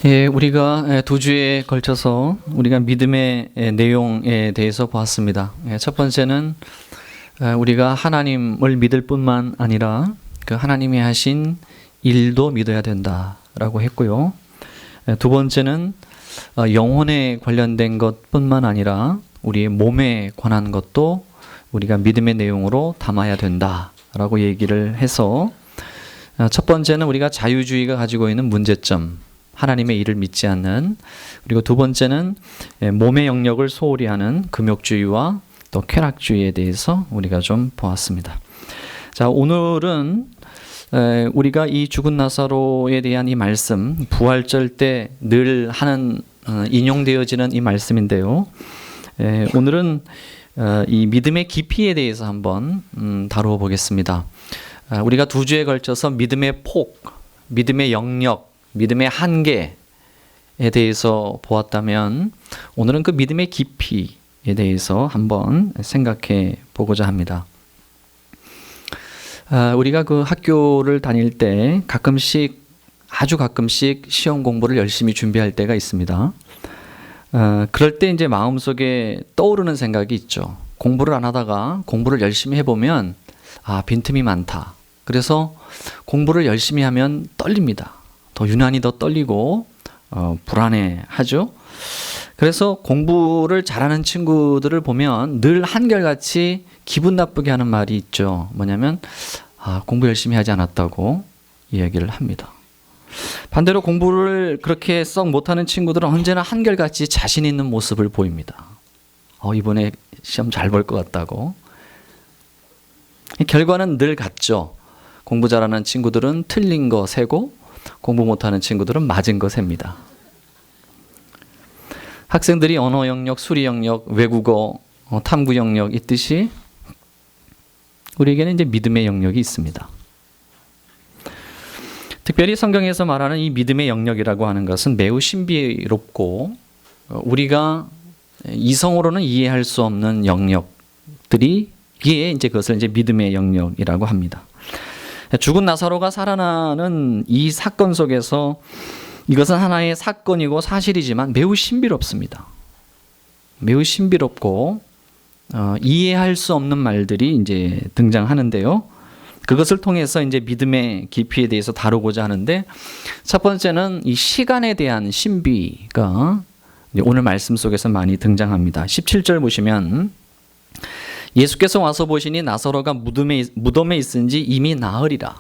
예, 우리가 두 주에 걸쳐서 우리가 믿음의 내용에 대해서 보았습니다. 첫 번째는 우리가 하나님을 믿을 뿐만 아니라 그 하나님이 하신 일도 믿어야 된다라고 했고요. 두 번째는 영혼에 관련된 것뿐만 아니라 우리의 몸에 관한 것도 우리가 믿음의 내용으로 담아야 된다라고 얘기를 해서 첫 번째는 우리가 자유주의가 가지고 있는 문제점, 하나님의 일을 믿지 않는, 그리고 두 번째는 몸의 영역을 소홀히 하는 금욕주의와 또 쾌락주의에 대해서 우리가 좀 보았습니다. 자, 오늘은 우리가 이 죽은 나사로에 대한 이 말씀, 부활절 때 늘 하는 인용되어지는 이 말씀인데요. 오늘은 이 믿음의 깊이에 대해서 한번 다루어 보겠습니다. 우리가 두 주에 걸쳐서 믿음의 폭, 믿음의 영역, 믿음의 한계에 대해서 보았다면 오늘은 그 믿음의 깊이에 대해서 한번 생각해 보고자 합니다. 우리가 그 학교를 다닐 때 아주 가끔씩 시험 공부를 열심히 준비할 때가 있습니다. 그럴 때 이제 마음속에 떠오르는 생각이 있죠. 공부를 안 하다가 공부를 열심히 해보면 빈틈이 많다. 그래서 공부를 열심히 하면 떨립니다. 더 유난히 더 떨리고 불안해하죠. 그래서 공부를 잘하는 친구들을 보면 늘 한결같이 기분 나쁘게 하는 말이 있죠. 뭐냐면 공부 열심히 하지 않았다고 이야기를 합니다. 반대로 공부를 그렇게 썩 못하는 친구들은 언제나 한결같이 자신 있는 모습을 보입니다. 이번에 시험 잘 볼 것 같다고. 결과는 늘 같죠. 공부 잘하는 친구들은 틀린 거 세고 공부 못하는 친구들은 맞은 거 셉니다. 학생들이 언어 영역, 수리 영역, 외국어, 탐구 영역 있듯이 우리에게는 이제 믿음의 영역이 있습니다. 특별히 성경에서 말하는 이 믿음의 영역이라고 하는 것은 매우 신비롭고 우리가 이성으로는 이해할 수 없는 영역들이 이게 이제 그것을 이제 믿음의 영역이라고 합니다. 죽은 나사로가 살아나는 이 사건 속에서 이것은 하나의 사건이고 사실이지만 매우 신비롭습니다. 매우 신비롭고 이해할 수 없는 말들이 이제 등장하는데요. 그것을 통해서 이제 믿음의 깊이에 대해서 다루고자 하는데, 첫 번째는 이 시간에 대한 신비가 오늘 말씀 속에서 많이 등장합니다. 17절 보시면 예수께서 와서 보시니 나사로가 무덤에 있은지 이미 나흘이라.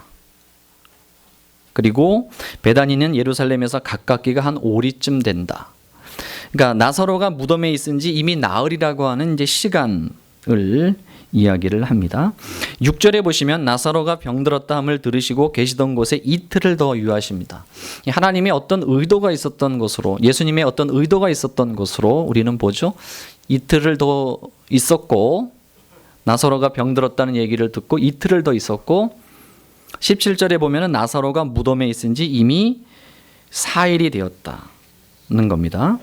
그리고 베다니는 예루살렘에서 가깝기가 한 오리쯤 된다. 그러니까 나사로가 무덤에 있은지 이미 나흘이라고 하는 이제 시간을 이야기를 합니다. 6절에 보시면 나사로가 병들었다 함을 들으시고 계시던 곳에 이틀을 더 유하십니다. 하나님의 어떤 의도가 있었던 것으로, 예수님의 어떤 의도가 있었던 것으로 우리는 보죠. 이틀을 더 있었고 나사로가 병들었다는 얘기를 듣고 이틀을 더 있었고, 17절에 보면 나사로가 무덤에 있은 지 이미 4일이 되었다는 겁니다.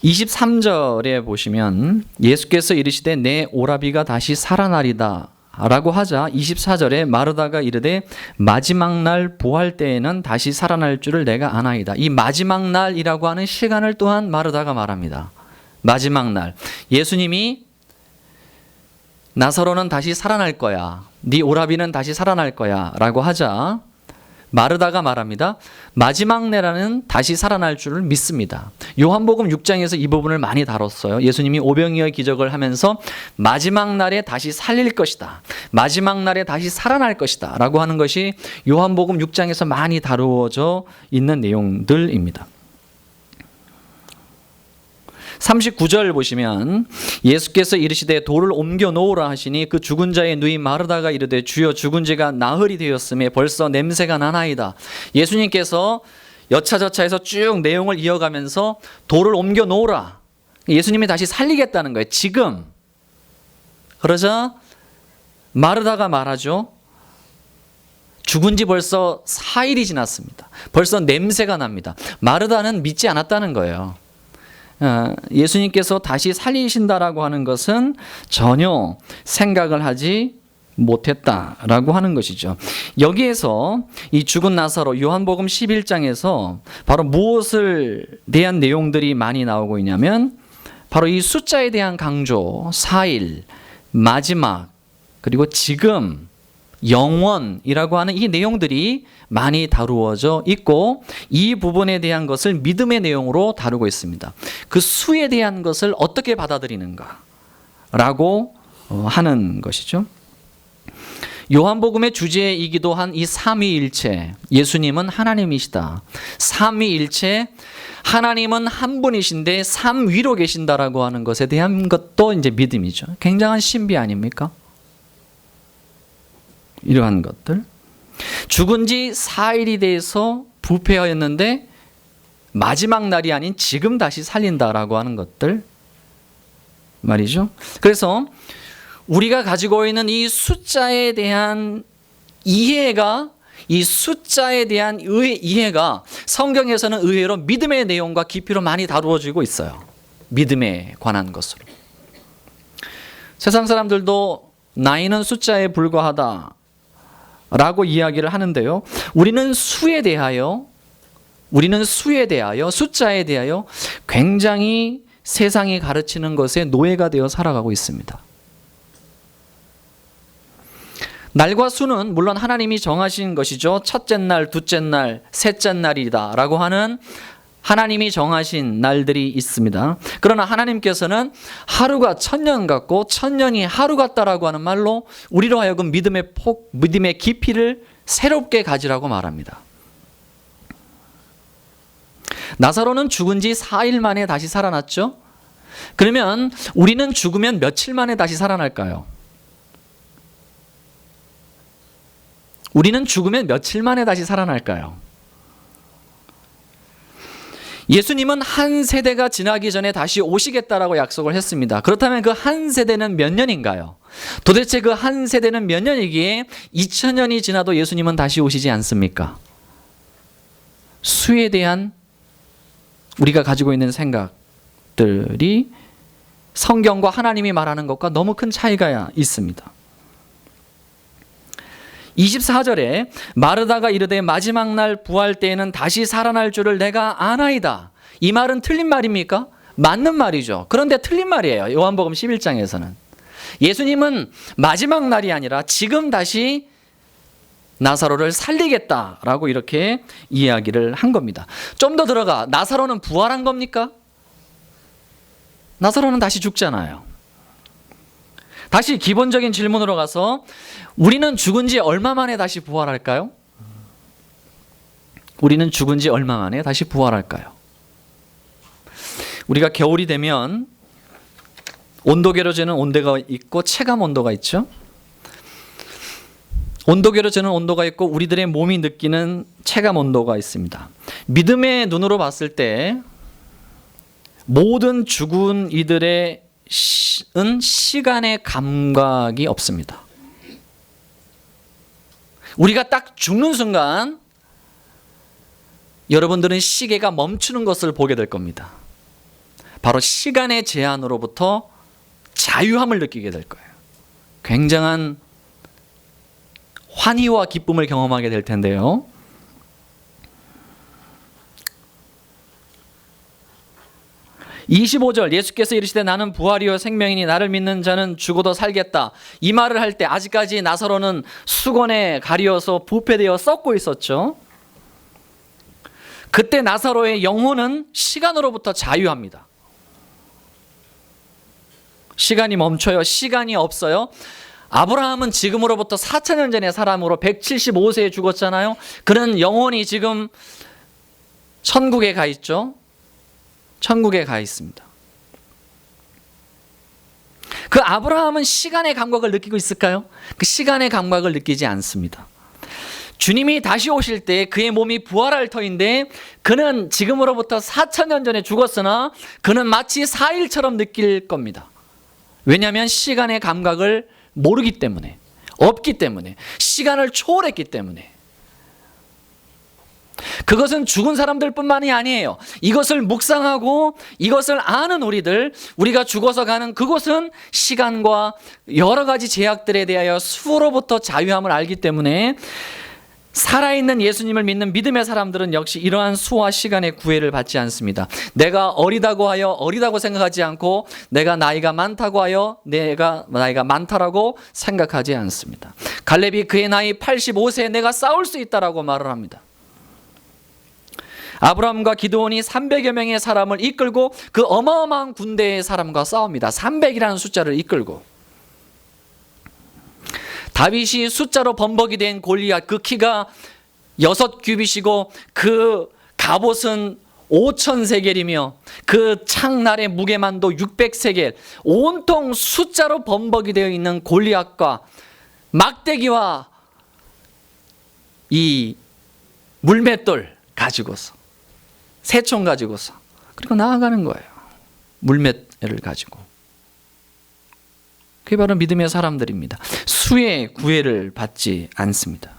23절에 보시면 예수께서 이르시되 내 오라비가 다시 살아나리다 라고 하자 24절에 마르다가 이르되 마지막 날 부활 때에는 다시 살아날 줄을 내가 아나이다. 이 마지막 날이라고 하는 시간을 또한 마르다가 말합니다. 마지막 날, 예수님이 나사로는 다시 살아날 거야, 네 오라비는 다시 살아날 거야 라고 하자 마르다가 말합니다. 마지막 날에는 다시 살아날 줄을 믿습니다. 요한복음 6장에서 이 부분을 많이 다뤘어요. 예수님이 오병이어 기적을 하면서 마지막 날에 다시 살릴 것이다, 마지막 날에 다시 살아날 것이다 라고 하는 것이 요한복음 6장에서 많이 다루어져 있는 내용들입니다. 39절 보시면 예수께서 이르시되 돌을 옮겨 놓으라 하시니 그 죽은 자의 누이 마르다가 이르되 주여 죽은 지가 나흘이 되었음에 벌써 냄새가 나나이다. 예수님께서 여차저차해서 쭉 내용을 이어가면서 돌을 옮겨 놓으라, 예수님이 다시 살리겠다는 거예요. 지금. 그러자 마르다가 말하죠. 죽은 지 벌써 4일이 지났습니다. 벌써 냄새가 납니다. 마르다는 믿지 않았다는 거예요. 예수님께서 다시 살리신다라고 하는 것은 전혀 생각을 하지 못했다라고 하는 것이죠. 여기에서 이 죽은 나사로 요한복음 11장에서 바로 무엇을 대한 내용들이 많이 나오고 있냐면 바로 이 숫자에 대한 강조, 4일, 마지막, 그리고 지금, 영원이라고 하는 이 내용들이 많이 다루어져 있고 이 부분에 대한 것을 믿음의 내용으로 다루고 있습니다. 그 수에 대한 것을 어떻게 받아들이는가 라고 하는 것이죠. 요한복음의 주제이기도 한 이 삼위일체, 예수님은 하나님이시다. 삼위일체, 하나님은 한 분이신데 삼위로 계신다라고 하는 것에 대한 것도 이제 믿음이죠. 굉장한 신비 아닙니까? 이러한 것들. 죽은 지 4일이 돼서 부패하였는데 마지막 날이 아닌 지금 다시 살린다라고 하는 것들 말이죠. 그래서 우리가 가지고 있는 이 숫자에 대한 이해가, 이 숫자에 대한 이해가 성경에서는 의외로 믿음의 내용과 깊이로 많이 다루어지고 있어요. 믿음에 관한 것으로. 세상 사람들도 나이는 숫자에 불과하다 라고 이야기를 하는데요. 우리는 수에 대하여, 숫자에 대하여 굉장히 세상이 가르치는 것에 노예가 되어 살아가고 있습니다. 날과 수는 물론 하나님이 정하신 것이죠. 첫째 날, 둘째 날, 셋째 날이다 라고 하는 하나님이 정하신 날들이 있습니다. 그러나 하나님께서는 하루가 천년 같고 천년이 하루 같다라고 하는 말로 우리로 하여금 믿음의 깊이를 새롭게 가지라고 말합니다. 나사로는 죽은 지 4일 만에 다시 살아났죠. 그러면 우리는 죽으면 며칠 만에 다시 살아날까요? 우리는 죽으면 며칠 만에 다시 살아날까요? 예수님은 한 세대가 지나기 전에 다시 오시겠다라고 약속을 했습니다. 그렇다면 그 한 세대는 몇 년인가요? 도대체 그 한 세대는 몇 년이기에 2000년이 지나도 예수님은 다시 오시지 않습니까? 수에 대한 우리가 가지고 있는 생각들이 성경과 하나님이 말하는 것과 너무 큰 차이가 있습니다. 24절에 마르다가 이르되 마지막 날 부활 때에는 다시 살아날 줄을 내가 아나이다. 이 말은 틀린 말입니까? 맞는 말이죠. 그런데 틀린 말이에요. 요한복음 11장에서는. 예수님은 마지막 날이 아니라 지금 다시 나사로를 살리겠다라고 이렇게 이야기를 한 겁니다. 좀 더 들어가, 나사로는 부활한 겁니까? 나사로는 다시 죽잖아요. 다시 기본적인 질문으로 가서 우리는 죽은 지 얼마 만에 다시 부활할까요? 우리는 죽은 지 얼마 만에 다시 부활할까요? 우리가 겨울이 되면 온도계로 재는 온도가 있고 체감 온도가 있죠. 온도계로 재는 온도가 있고 우리들의 몸이 느끼는 체감 온도가 있습니다. 믿음의 눈으로 봤을 때 모든 죽은 이들의 시간의 감각이 없습니다. 우리가 딱 죽는 순간 여러분들은 시계가 멈추는 것을 보게 될 겁니다. 바로 시간의 제한으로부터 자유함을 느끼게 될 거예요. 굉장한 환희와 기쁨을 경험하게 될 텐데요. (25절) 예수께서 이르시되 나는 부활이요 생명이니 나를 믿는 자는 죽어도 살겠다. 이 말을 할 때 아직까지 나사로는 수건에 가려서 부패되어 썩고 있었죠. 그때 나사로의 영혼은 시간으로부터 자유합니다. 시간이 멈춰요. 시간이 없어요. 아브라함은 지금으로부터 4000년 전의 사람으로 175세에 죽었잖아요. 그는 영혼이 지금 천국에 가 있죠. 천국에 가 있습니다. 그 아브라함은 시간의 감각을 느끼고 있을까요? 그 시간의 감각을 느끼지 않습니다. 주님이 다시 오실 때 그의 몸이 부활할 터인데 그는 지금으로부터 4000년 전에 죽었으나 그는 마치 4일처럼 느낄 겁니다. 왜냐하면 시간의 감각을 모르기 때문에, 없기 때문에, 시간을 초월했기 때문에. 그것은 죽은 사람들뿐만이 아니에요. 이것을 묵상하고 이것을 아는 우리가 죽어서 가는 그곳은 시간과 여러 가지 제약들에 대하여 수로부터 자유함을 알기 때문에 살아있는 예수님을 믿는 믿음의 사람들은 역시 이러한 수와 시간의 구애를 받지 않습니다. 내가 어리다고 하여 어리다고 생각하지 않고 내가 나이가 많다고 하여 내가 나이가 많다라고 생각하지 않습니다. 갈렙이 그의 나이 85세에 내가 싸울 수 있다라고 말을 합니다. 아브라함과 기드온이 300여 명의 사람을 이끌고 그 어마어마한 군대의 사람과 싸웁니다. 300이라는 숫자를 이끌고. 다윗이 숫자로 범벅이 된 골리앗, 그 키가 6규빗이고 그 갑옷은 5,000세겔이며 그 창날의 무게만도 600세겔, 온통 숫자로 범벅이 되어 있는 골리앗과 막대기와 이 물맷돌 가지고서, 새총 가지고서, 그리고 나아가는 거예요. 물맷을 가지고. 그게 바로 믿음의 사람들입니다. 수의 구애를 받지 않습니다.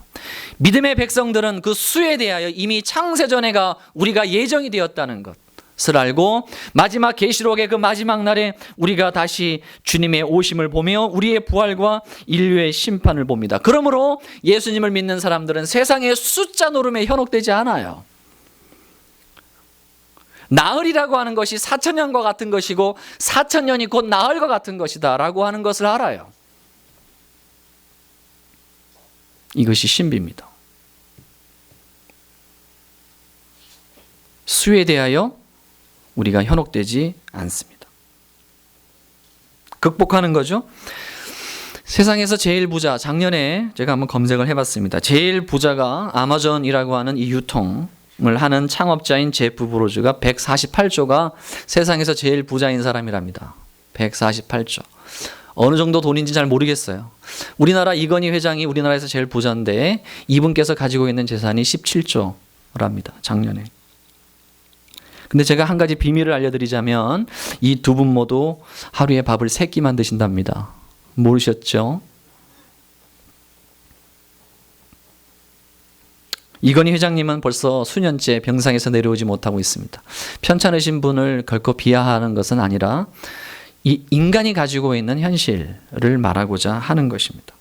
믿음의 백성들은 그 수에 대하여 이미 창세전에가 우리가 예정이 되었다는 것을 알고 마지막 계시록의 그 마지막 날에 우리가 다시 주님의 오심을 보며 우리의 부활과 인류의 심판을 봅니다. 그러므로 예수님을 믿는 사람들은 세상의 숫자 노름에 현혹되지 않아요. 나흘이라고 하는 것이 4,000년과 같은 것이고 4,000년이 곧 나흘과 같은 것이다 라고 하는 것을 알아요. 이것이 신비입니다. 수에 대하여 우리가 현혹되지 않습니다. 극복하는 거죠. 세상에서 제일 부자, 작년에 제가 한번 검색을 해봤습니다. 제일 부자가 아마존이라고 하는 이 유통을 하는 창업자인 제프 브로즈가 148조가 세상에서 제일 부자인 사람이랍니다. 148조. 어느 정도 돈인지 잘 모르겠어요. 우리나라 이건희 회장이 우리나라에서 제일 부자인데 이분께서 가지고 있는 재산이 17조랍니다. 작년에. 근데 제가 한 가지 비밀을 알려드리자면 이 두 분 모두 하루에 밥을 3끼만 드신답니다. 모르셨죠? 이건희 회장님은 벌써 수년째 병상에서 내려오지 못하고 있습니다. 편찮으신 분을 결코 비하하는 것은 아니라 이 인간이 가지고 있는 현실을 말하고자 하는 것입니다.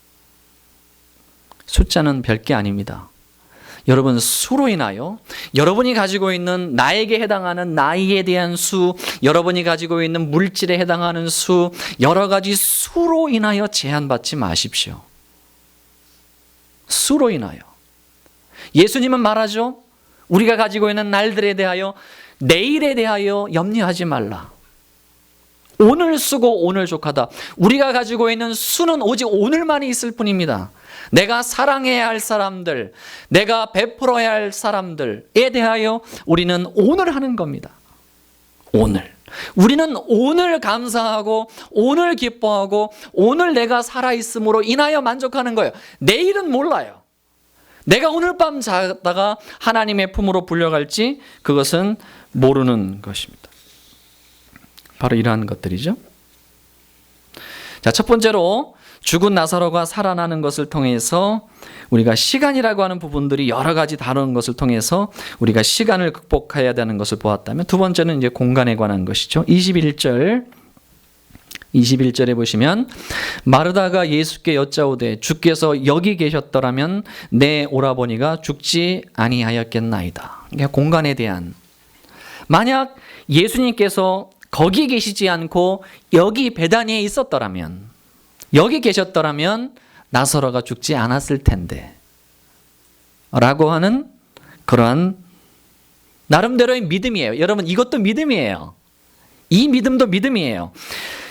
숫자는 별게 아닙니다. 여러분, 수로 인하여 여러분이 가지고 있는 나에게 해당하는 나이에 대한 수, 여러분이 가지고 있는 물질에 해당하는 수, 여러 가지 수로 인하여 제한받지 마십시오. 수로 인하여. 예수님은 말하죠. 우리가 가지고 있는 날들에 대하여, 내일에 대하여 염려하지 말라. 오늘 쓰고 오늘 족하다. 우리가 가지고 있는 수는 오직 오늘만이 있을 뿐입니다. 내가 사랑해야 할 사람들, 내가 베풀어야 할 사람들에 대하여 우리는 오늘 하는 겁니다. 오늘. 우리는 오늘 감사하고 오늘 기뻐하고 오늘 내가 살아있음으로 인하여 만족하는 거예요. 내일은 몰라요. 내가 오늘 밤 자다가 하나님의 품으로 불려갈지 그것은 모르는 것입니다. 바로 이러한 것들이죠. 자, 첫 번째로 죽은 나사로가 살아나는 것을 통해서 우리가 시간이라고 하는 부분들이 여러 가지 다른 것을 통해서 우리가 시간을 극복해야 되는 것을 보았다면, 두 번째는 이제 공간에 관한 것이죠. 21절에 보시면 마르다가 예수께 여짜오되 주께서 여기 계셨더라면 내 오라버니가 죽지 아니하였겠나이다. 그러니까 공간에 대한, 만약 예수님께서 거기 계시지 않고 여기 베다니에 있었더라면, 여기 계셨더라면 나사로가 죽지 않았을 텐데 라고 하는 그러한 나름대로의 믿음이에요. 여러분, 이것도 믿음이에요. 이 믿음도 믿음이에요.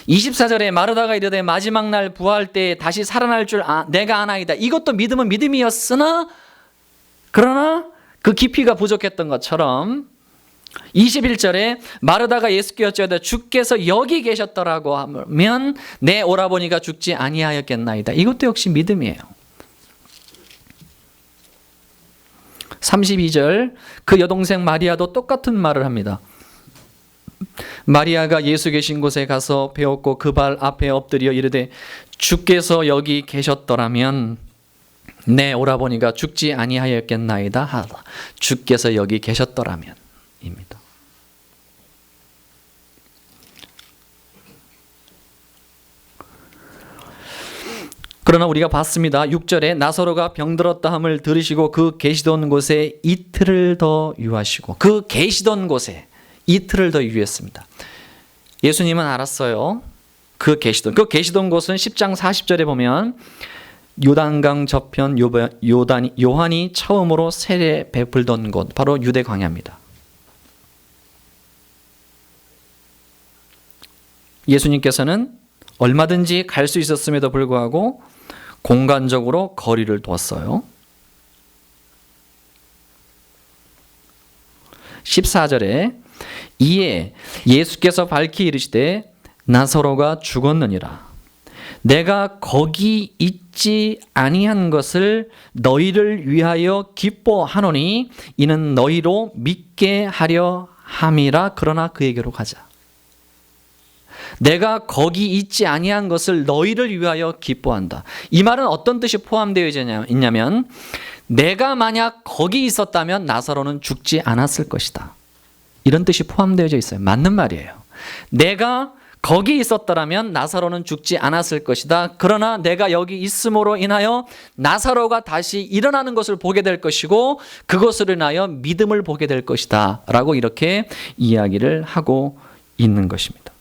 24절에 마르다가 이르되 마지막 날 부활 때 다시 살아날 줄 내가 아나이다. 이것도 믿음은 믿음이었으나 그러나 그 깊이가 부족했던 것처럼 21절에 마르다가 예수께 여짜오되 주께서 여기 계셨더라고 하면 내 오라버니가 죽지 아니하였겠나이다. 이것도 역시 믿음이에요. 32절 그 여동생 마리아도 똑같은 말을 합니다. 마리아가 예수 계신 곳에 가서 배웠고 그 발 앞에 엎드려 이르되 주께서 여기 계셨더라면 내 오라버니가 죽지 아니하였겠나이다 하다. 주께서 여기 계셨더라면 입니다. 그러나 우리가 봤습니다. 6절에 나사로가 병들었다 함을 들으시고 그 계시던 곳에 이틀을 더 유하시고, 그 계시던 곳에 이틀을 더 유했습니다. 예수님은 알았어요. 그 계시던 곳은 10장 40절에 보면 요단강 저편 요한이 처음으로 세례 베풀던 곳, 바로 유대 광야입니다. 예수님께서는 얼마든지 갈 수 있었음에도 불구하고 공간적으로 거리를 뒀어요. 14절에 이에 예수께서 밝히 이르시되 나사로가 죽었느니라. 내가 거기 있지 아니한 것을 너희를 위하여 기뻐하노니 이는 너희로 믿게 하려 함이라. 그러나 그에게로 가자. 내가 거기 있지 아니한 것을 너희를 위하여 기뻐한다. 이 말은 어떤 뜻이 포함되어 있냐면, 내가 만약 거기 있었다면 나사로는 죽지 않았을 것이다, 이런 뜻이 포함되어 있어요. 맞는 말이에요. 내가 거기 있었더라면 나사로는 죽지 않았을 것이다. 그러나 내가 여기 있음으로 인하여 나사로가 다시 일어나는 것을 보게 될 것이고 그것으로 인하여 믿음을 보게 될 것이다 라고 이렇게 이야기를 하고 있는 것입니다.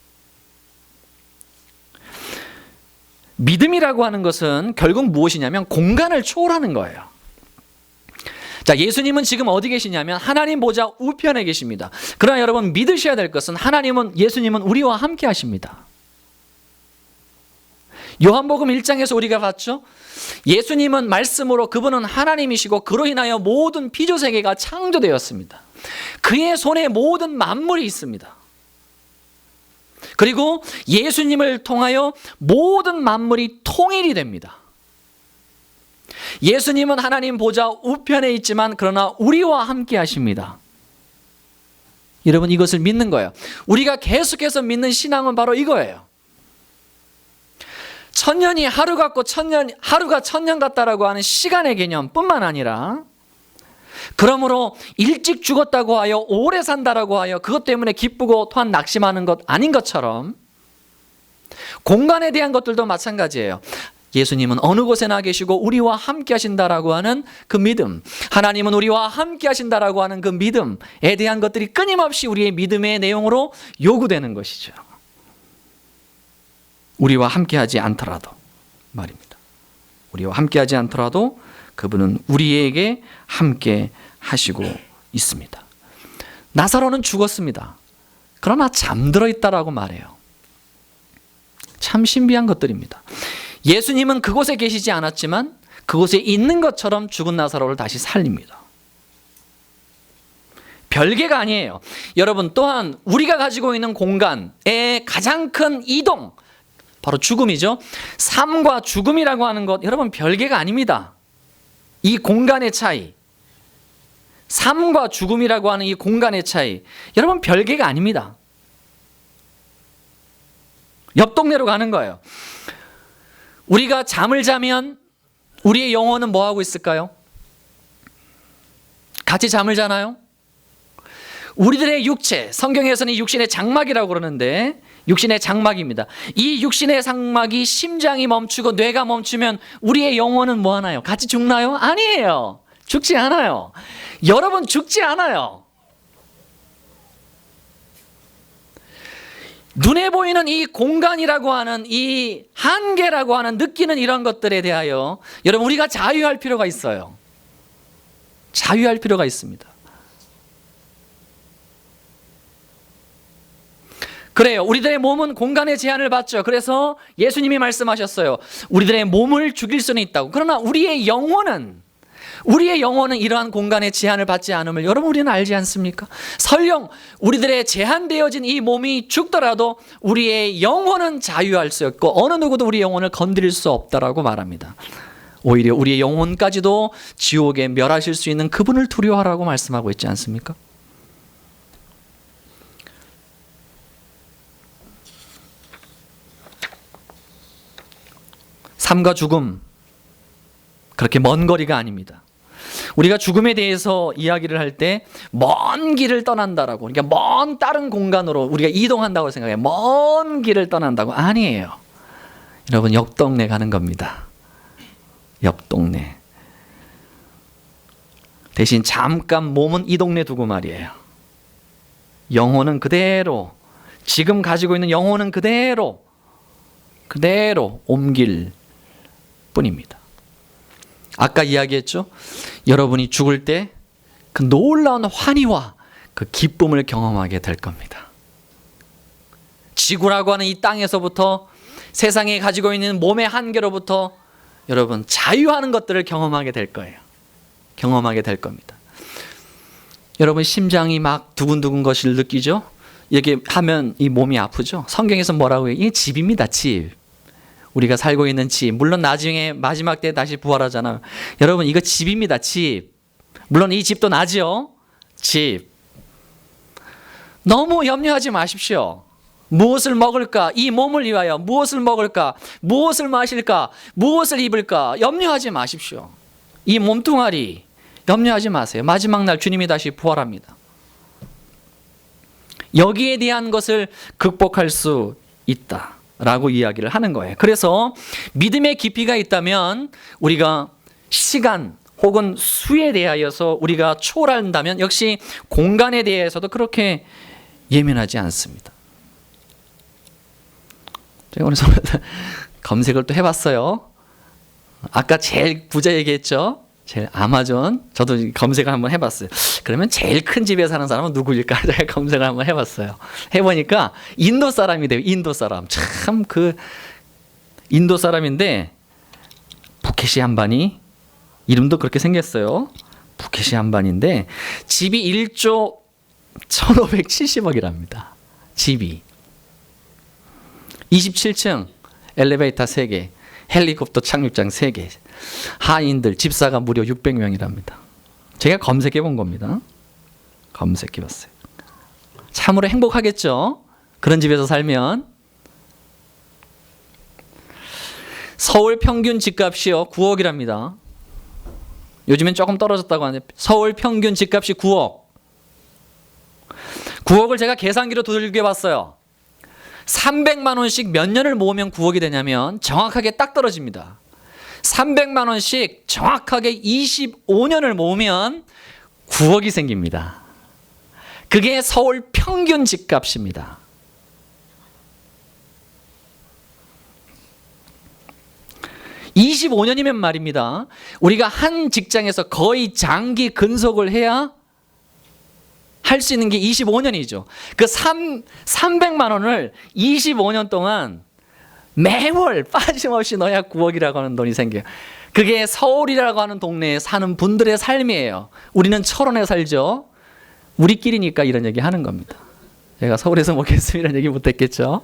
믿음이라고 하는 것은 결국 무엇이냐면 공간을 초월하는 거예요. 자, 예수님은 지금 어디 계시냐면 하나님 보좌 우편에 계십니다. 그러나 여러분 믿으셔야 될 것은 예수님은 우리와 함께 하십니다. 요한복음 1장에서 우리가 봤죠? 예수님은 말씀으로, 그분은 하나님이시고 그로 인하여 모든 피조세계가 창조되었습니다. 그의 손에 모든 만물이 있습니다. 그리고 예수님을 통하여 모든 만물이 통일이 됩니다. 예수님은 하나님 보좌 우편에 있지만 그러나 우리와 함께 하십니다. 여러분 이것을 믿는 거예요. 우리가 계속해서 믿는 신앙은 바로 이거예요. 천년이 하루 같고 하루가 천년 같다라고 하는 시간의 개념뿐만 아니라, 그러므로 일찍 죽었다고 하여 오래 산다라고 하여 그것 때문에 기쁘고 또한 낙심하는 것 아닌 것처럼 공간에 대한 것들도 마찬가지예요. 예수님은 어느 곳에나 계시고 우리와 함께 하신다라고 하는 그 믿음, 하나님은 우리와 함께 하신다라고 하는 그 믿음에 대한 것들이 끊임없이 우리의 믿음의 내용으로 요구되는 것이죠. 우리와 함께 하지 않더라도 말입니다. 우리와 함께 하지 않더라도 그분은 우리에게 함께 하시고 있습니다. 나사로는 죽었습니다. 그러나 잠들어 있다라고 말해요. 참 신비한 것들입니다. 예수님은 그곳에 계시지 않았지만 그곳에 있는 것처럼 죽은 나사로를 다시 살립니다. 별개가 아니에요. 여러분 또한 우리가 가지고 있는 공간의 가장 큰 이동, 바로 죽음이죠. 삶과 죽음이라고 하는 것, 여러분 별개가 아닙니다. 이 공간의 차이, 삶과 죽음이라고 하는 이 공간의 차이, 여러분 별개가 아닙니다. 옆 동네로 가는 거예요. 우리가 잠을 자면 우리의 영혼은 뭐 하고 있을까요? 같이 잠을 자나요? 우리들의 육체, 성경에서는 육신의 장막이라고 그러는데 육신의 장막입니다. 이 육신의 장막이, 심장이 멈추고 뇌가 멈추면 우리의 영혼은 뭐 하나요? 같이 죽나요? 아니에요. 죽지 않아요. 여러분 죽지 않아요. 눈에 보이는 이 공간이라고 하는, 이 한계라고 하는, 느끼는 이런 것들에 대하여 여러분 우리가 자유할 필요가 있어요. 자유할 필요가 있습니다. 그래요. 우리들의 몸은 공간의 제한을 받죠. 그래서 예수님이 말씀하셨어요. 우리들의 몸을 죽일 수는 있다고. 그러나 우리의 영혼은 이러한 공간의 제한을 받지 않음을 여러분 우리는 알지 않습니까? 설령 우리들의 제한되어진 이 몸이 죽더라도 우리의 영혼은 자유할 수 없고 어느 누구도 우리 영혼을 건드릴 수 없다라고 말합니다. 오히려 우리의 영혼까지도 지옥에 멸하실 수 있는 그분을 두려워하라고 말씀하고 있지 않습니까? 삶과 죽음, 그렇게 먼 거리가 아닙니다. 우리가 죽음에 대해서 이야기를 할 때 먼 길을 떠난다라고, 그러니까 먼 다른 공간으로 우리가 이동한다고 생각해요. 먼 길을 떠난다고. 아니에요. 여러분, 옆 동네 가는 겁니다. 옆 동네. 대신 잠깐 몸은 이 동네 두고 말이에요. 영혼은 그대로, 지금 가지고 있는 영혼은 그대로 옮길 뿐입니다. 아까 이야기했죠? 여러분이 죽을 때 그 놀라운 환희와 그 기쁨을 경험하게 될 겁니다. 지구라고 하는 이 땅에서부터, 세상에 가지고 있는 몸의 한계로부터 여러분 자유하는 것들을 경험하게 될 거예요. 경험하게 될 겁니다. 여러분, 심장이 막 두근두근 것을 느끼죠? 이렇게 하면 이 몸이 아프죠? 성경에서 뭐라고 해요? 이게 집입니다. 집. 우리가 살고 있는 집. 물론 나중에 마지막 때 다시 부활하잖아요. 여러분, 이거 집입니다. 집. 물론 이 집도 나지요. 집. 너무 염려하지 마십시오. 무엇을 먹을까? 이 몸을 위하여 무엇을 먹을까? 무엇을 마실까? 무엇을 입을까? 염려하지 마십시오. 이 몸뚱아리 염려하지 마세요. 마지막 날 주님이 다시 부활합니다. 여기에 대한 것을 극복할 수 있다라고 이야기를 하는 거예요. 그래서 믿음의 깊이가 있다면 우리가 시간 혹은 수에 대하여서 우리가 초월한다면 역시 공간에 대해서도 그렇게 예민하지 않습니다. 제가 오늘 검색을 또 해봤어요. 아까 제일 부자 얘기했죠. 제일 아마존. 저도 검색을 한번 해봤어요. 그러면 제일 큰 집에 사는 사람은 누구일까? 제가 검색을 한번 해봤어요. 해보니까 인도 사람이 돼요. 인도 사람. 참 그 인도 사람인데 부케시 안바니, 이름도 그렇게 생겼어요. 부케시 안바니인데 집이 1조 1570억이랍니다. 집이 27층, 엘리베이터 3개, 헬리콥터 착륙장 3개, 하인들, 집사가 무려 600명이랍니다. 제가 검색해 본 겁니다. 검색해 봤어요. 참으로 행복하겠죠? 그런 집에서 살면. 서울 평균 집값이요 9억이랍니다. 요즘엔 조금 떨어졌다고 하는데 서울 평균 집값이 9억. 9억을 제가 계산기로 두들겨 봤어요. 300만 원씩 몇 년을 모으면 9억이 되냐면 정확하게 딱 떨어집니다. 300만 원씩 정확하게 25년을 모으면 9억이 생깁니다. 그게 서울 평균 집값입니다. (25년이면) 말입니다. 우리가 한 직장에서 거의 장기 근속을 해야 할 수 있는 게 25년이죠. 그 300만 원을 25년 동안 매월 빠짐없이 넣어야 9억이라고 하는 돈이 생겨요. 그게 서울이라고 하는 동네에 사는 분들의 삶이에요. 우리는 철원에 살죠. 우리끼리니까 이런 얘기 하는 겁니다. 제가 서울에서 먹겠습니다 이런 얘기 못했겠죠.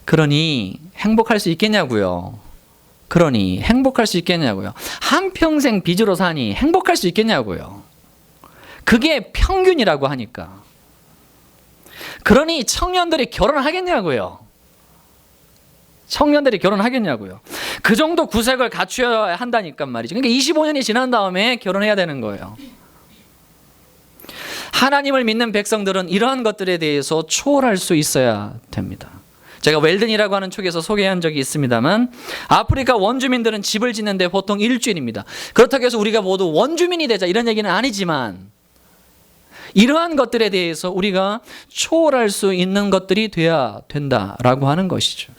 그러니 행복할 수 있겠냐고요. 그러니 행복할 수 있겠냐고요. 한평생 빚으로 사니 행복할 수 있겠냐고요. 그게 평균이라고 하니까. 그러니 청년들이 결혼하겠냐고요. 청년들이 결혼하겠냐고요. 그 정도 구색을 갖춰야 한다니까 말이죠. 그러니까 25년이 지난 다음에 결혼해야 되는 거예요. 하나님을 믿는 백성들은 이러한 것들에 대해서 초월할 수 있어야 됩니다. 제가 웰든이라고 하는 쪽에서 소개한 적이 있습니다만 아프리카 원주민들은 집을 짓는데 보통 일주일입니다. 그렇다고 해서 우리가 모두 원주민이 되자 이런 얘기는 아니지만 이러한 것들에 대해서 우리가 초월할 수 있는 것들이 돼야 된다라고 하는 것이죠.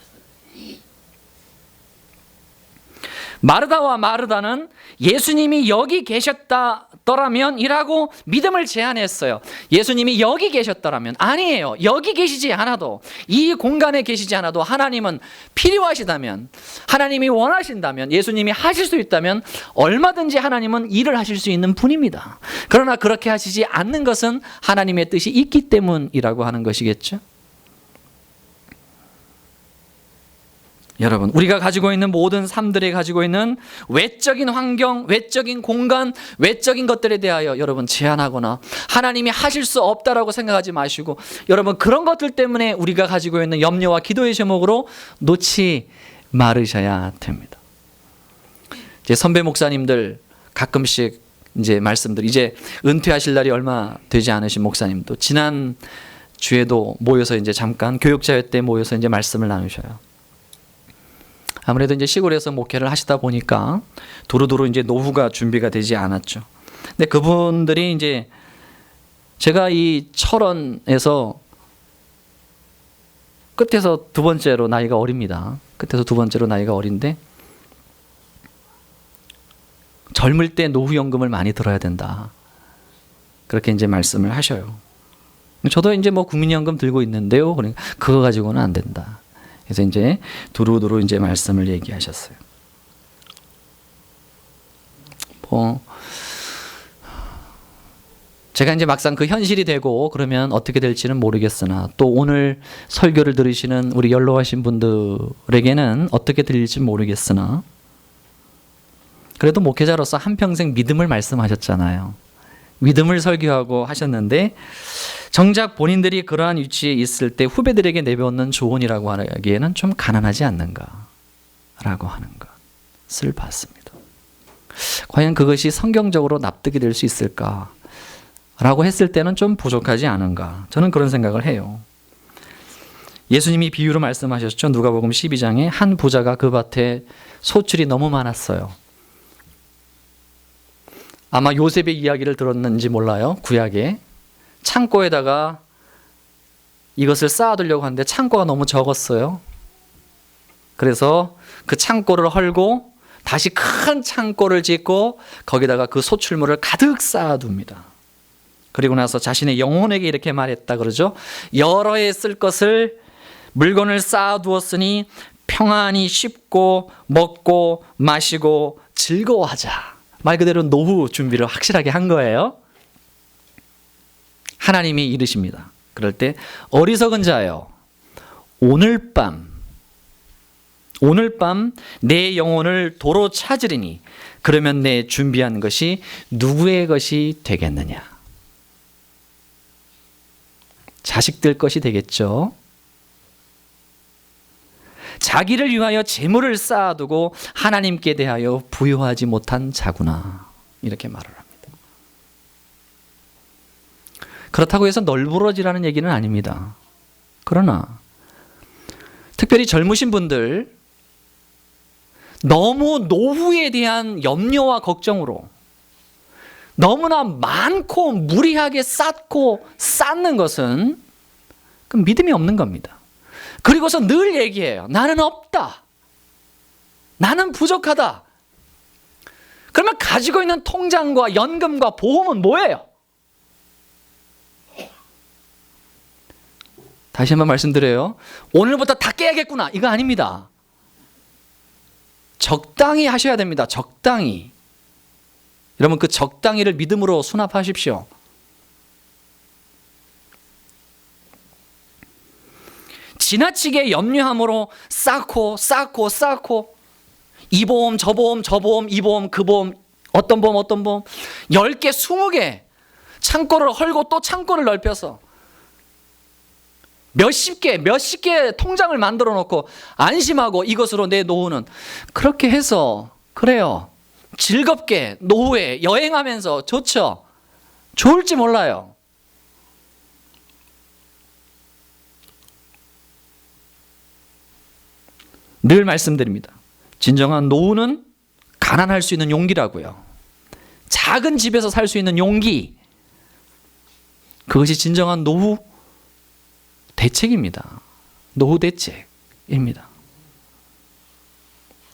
마르다와 마르다는 예수님이 여기 계셨더라면 이라고 믿음을 제안했어요. 예수님이 여기 계셨더라면. 아니에요. 여기 계시지 않아도, 이 공간에 계시지 않아도 하나님은 필요하시다면, 하나님이 원하신다면, 예수님이 하실 수 있다면 얼마든지 하나님은 일을 하실 수 있는 분입니다. 그러나 그렇게 하시지 않는 것은 하나님의 뜻이 있기 때문이라고 하는 것이겠죠. 여러분, 우리가 가지고 있는 모든 삶들이 가지고 있는 외적인 환경, 외적인 공간, 외적인 것들에 대하여 여러분 제한하거나 하나님이 하실 수 없다라고 생각하지 마시고, 여러분 그런 것들 때문에 우리가 가지고 있는 염려와 기도의 제목으로 놓지 말으셔야 됩니다. 이제 선배 목사님들 가끔씩 이제 말씀들, 이제 은퇴하실 날이 얼마 되지 않으신 목사님도 지난 주에도 모여서 이제 잠깐 교육자회 때 모여서 이제 말씀을 나누셔요. 아무래도 이제 시골에서 목회를 하시다 보니까 두루두루 이제 노후가 준비가 되지 않았죠. 근데 그분들이 이제 제가 이 철원에서 끝에서 두 번째로 나이가 어립니다. 끝에서 두 번째로 나이가 어린데 젊을 때 노후연금을 많이 들어야 된다. 그렇게 이제 말씀을 하셔요. 저도 이제 뭐 국민연금 들고 있는데요. 그러니까 그거 가지고는 안 된다. 그래서 이제 두루두루 이제 말씀을 얘기하셨어요. 제가 이제 막상 그 현실이 되고 그러면 어떻게 될지는 모르겠으나 또 오늘 설교를 들으시는 우리 연로하신 분들에게는 어떻게 들릴지 모르겠으나 그래도 목회자로서 한평생 믿음을 말씀하셨잖아요. 믿음을 설교하고 하셨는데 정작 본인들이 그러한 위치에 있을 때 후배들에게 내뱉는 조언이라고 하기에는 좀 가난하지 않는가라고 하는 것을 봤습니다. 과연 그것이 성경적으로 납득이 될 수 있을까라고 했을 때는 좀 부족하지 않은가, 저는 그런 생각을 해요. 예수님이 비유로 말씀하셨죠. 누가복음 12장에 한 부자가 그 밭에 소출이 너무 많았어요. 아마 요셉의 이야기를 들었는지 몰라요. 구약에 창고에다가 이것을 쌓아두려고 하는데 창고가 너무 적었어요. 그래서 그 창고를 헐고 다시 큰 창고를 짓고 거기다가 그 소출물을 가득 쌓아둡니다. 그리고 나서 자신의 영혼에게 이렇게 말했다 그러죠. 여러 해 쓸 것을 물건을 쌓아두었으니 평안히 쉽고 먹고 마시고 즐거워하자. 말 그대로 노후 준비를 확실하게 한 거예요. 하나님이 이르십니다. 그럴 때 어리석은 자여, 오늘 밤 내 영혼을 도로 찾으리니 그러면 내 준비한 것이 누구의 것이 되겠느냐. 자식들 것이 되겠죠. 자기를 위하여 재물을 쌓아두고 하나님께 대하여 부요하지 못한 자구나. 이렇게 말을 합니다. 그렇다고 해서 널브러지라는 얘기는 아닙니다. 그러나 특별히 젊으신 분들 너무 노후에 대한 염려와 걱정으로 너무나 많고 무리하게 쌓는 것은 그 믿음이 없는 겁니다. 그리고서 늘 얘기해요. 나는 없다. 나는 부족하다. 그러면 가지고 있는 통장과 연금과 보험은 뭐예요? 다시 한번 말씀드려요. 오늘부터 다 깨야겠구나. 이거 아닙니다. 적당히 하셔야 됩니다. 적당히. 여러분 그 적당히를 믿음으로 수납하십시오. 지나치게 염려함으로 쌓고 이 보험 저 보험 이 보험 그 보험 어떤 보험 10개 20개 창고를 헐고 또 창고를 넓혀서 몇십 개 통장을 만들어 놓고 안심하고 이것으로 내 노후는 그렇게 해서 그래요. 즐겁게 노후에 여행하면서 좋죠. 좋을지 몰라요. 늘 말씀드립니다. 진정한 노후는 가난할 수 있는 용기라고요. 작은 집에서 살 수 있는 용기. 그것이 진정한 노후 대책입니다. 노후 대책입니다.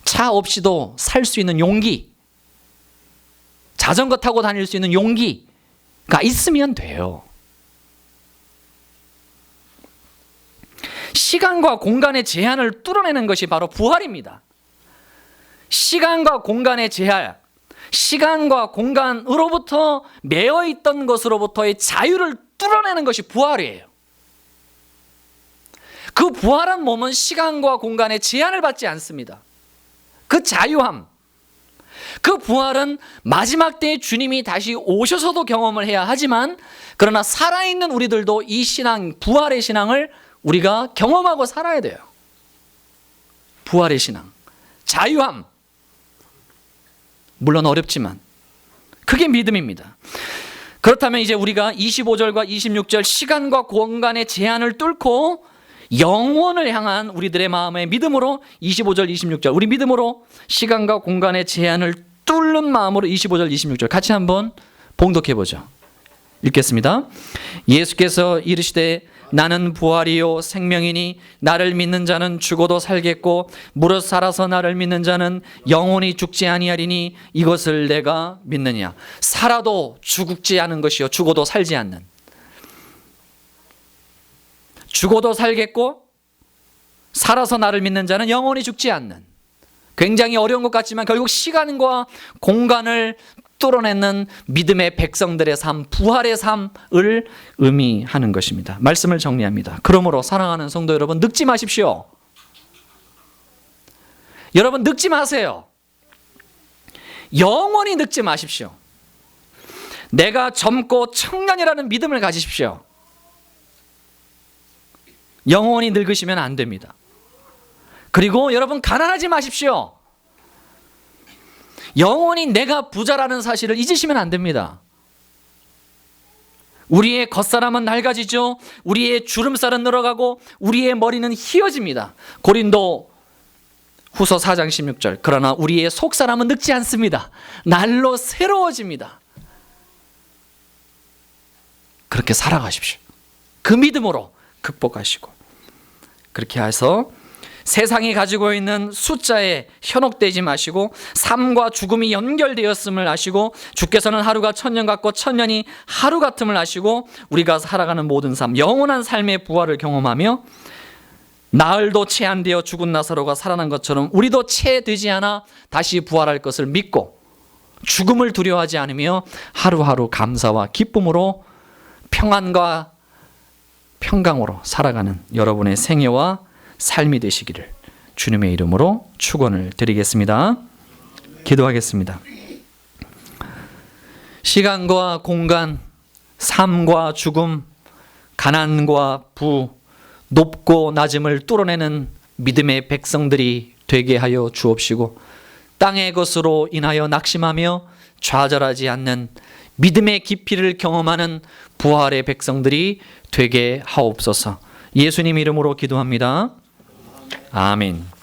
차 없이도 살 수 있는 용기. 자전거 타고 다닐 수 있는 용기가 있으면 돼요. 시간과 공간의 제한을 뚫어내는 것이 바로 부활입니다. 시간과 공간의 제한, 시간과 공간으로부터 매어있던 것으로부터의 자유를 뚫어내는 것이 부활이에요. 그 부활한 몸은 시간과 공간의 제한을 받지 않습니다. 그 자유함, 그 부활은 마지막 때에 주님이 다시 오셔서도 경험을 해야 하지만, 그러나 살아있는 우리들도 이 신앙, 부활의 신앙을 우리가 경험하고 살아야 돼요. 부활의 신앙, 자유함, 물론 어렵지만 그게 믿음입니다. 그렇다면 이제 우리가 25절과 26절 시간과 공간의 제한을 뚫고 영원을 향한 우리들의 마음의 믿음으로 25절 26절, 우리 믿음으로 시간과 공간의 제한을 뚫는 마음으로 25절 26절 같이 한번 봉독해 보죠. 읽겠습니다. 예수께서 이르시되 나는 부활이요 생명이니 나를 믿는 자는 죽어도 살겠고 무릇 살아서 나를 믿는 자는 영원히 죽지 아니하리니 이것을 내가 믿느냐. 살아도 죽지 않은 것이요 죽어도 살지 않는, 죽어도 살겠고 살아서 나를 믿는 자는 영원히 죽지 않는, 굉장히 어려운 것 같지만 결국 시간과 공간을 뚫어내는 믿음의 백성들의 삶, 부활의 삶을 의미하는 것입니다. 말씀을 정리합니다. 그러므로 사랑하는 성도 여러분, 늙지 마십시오. 여러분 늙지 마세요. 영원히 늙지 마십시오. 내가 젊고 청년이라는 믿음을 가지십시오. 영원히 늙으시면 안 됩니다. 그리고 여러분 가난하지 마십시오. 영원히 내가 부자라는 사실을 잊으시면 안 됩니다. 우리의 겉사람은 낡아지죠. 우리의 주름살은 늘어가고 우리의 머리는 휘어집니다. 고린도 후서 4장 16절 그러나 우리의 속사람은 늙지 않습니다. 날로 새로워집니다. 그렇게 살아가십시오. 그 믿음으로 극복하시고, 그렇게 해서 세상이 가지고 있는 숫자에 현혹되지 마시고 삶과 죽음이 연결되었음을 아시고, 주께서는 하루가 천년 같고 천년이 하루 같음을 아시고, 우리가 살아가는 모든 삶, 영원한 삶의 부활을 경험하며 나흘도 채 안 되어 죽은 나사로가 살아난 것처럼 우리도 채 되지 않아 다시 부활할 것을 믿고 죽음을 두려워하지 않으며 하루하루 감사와 기쁨으로 평안과 평강으로 살아가는 여러분의 생애와 삶이 되시기를 주님의 이름으로 축원을 드리겠습니다. 기도하겠습니다. 시간과 공간, 삶과 죽음, 가난과 부, 높고 낮음을 뚫어내는 믿음의 백성들이 되게 하여 주옵시고, 땅의 것으로 인하여 낙심하며 좌절하지 않는 믿음의 깊이를 경험하는 부활의 백성들이 되게 하옵소서. 예수님 이름으로 기도합니다. 아멘.